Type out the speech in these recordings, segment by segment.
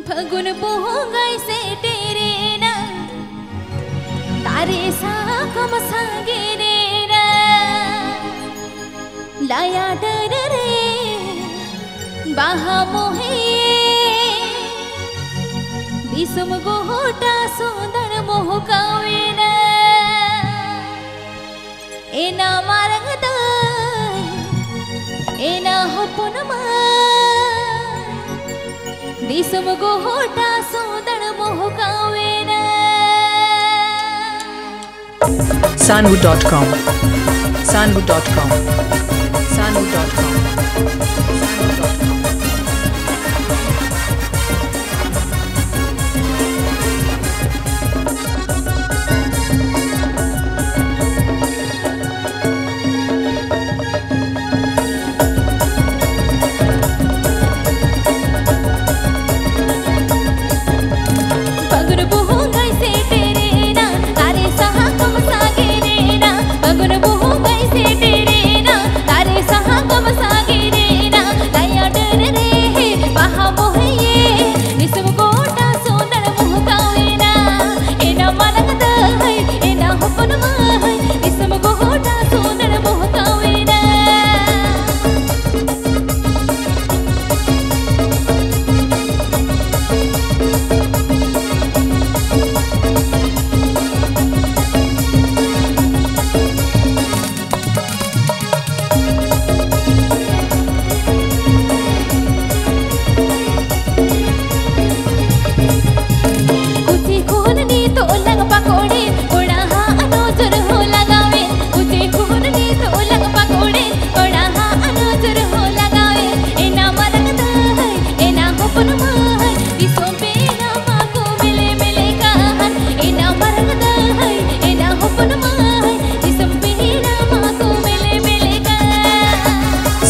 फगुन बोंगाई से तेरे ना तारे साकम सागेरे ना लाया डर रे बाहा मोहे दिसुम गोटा सुंदर मोह कावेना एना मारंग दाय एना होपुन मा दिसुम गोटा सुंदर मोह कावेना Sanwu.com Sanwu.com Sanwu.com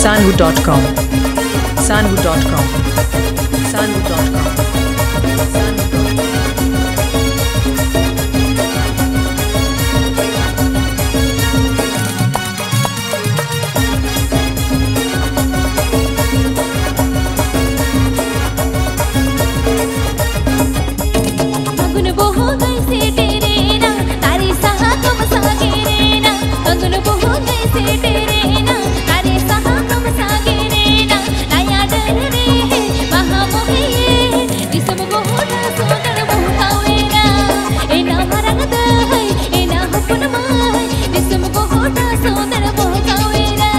Sanwu.com Sanwu.com Sanwu.com फगुन बोंगाई से तेरे ना तारे साकम सागेरे ना फगुन बोंगाई से तेरे ना तारे साकम सागेरे ना लाया डर रे बाहा मोहे दिसुम गोटा सुंदर मोह कावेना एना मारंग दाय एना होपुन माय दिसुम गोटा सुंदर मोह कावेना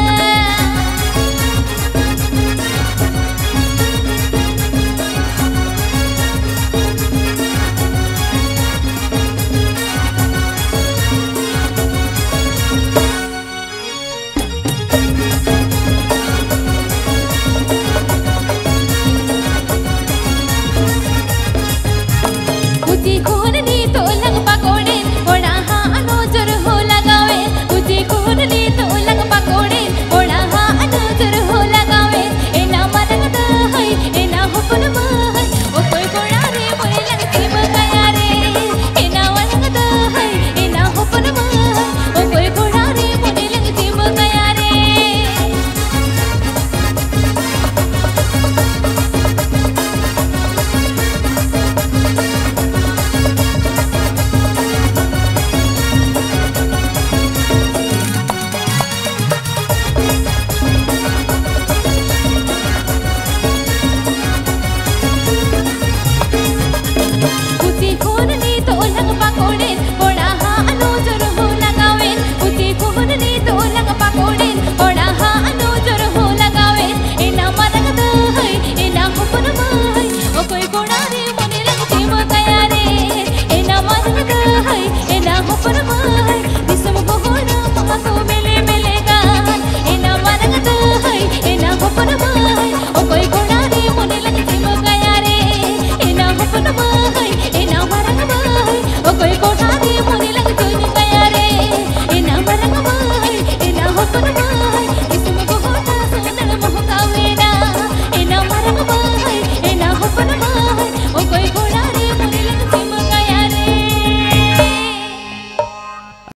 ऊंची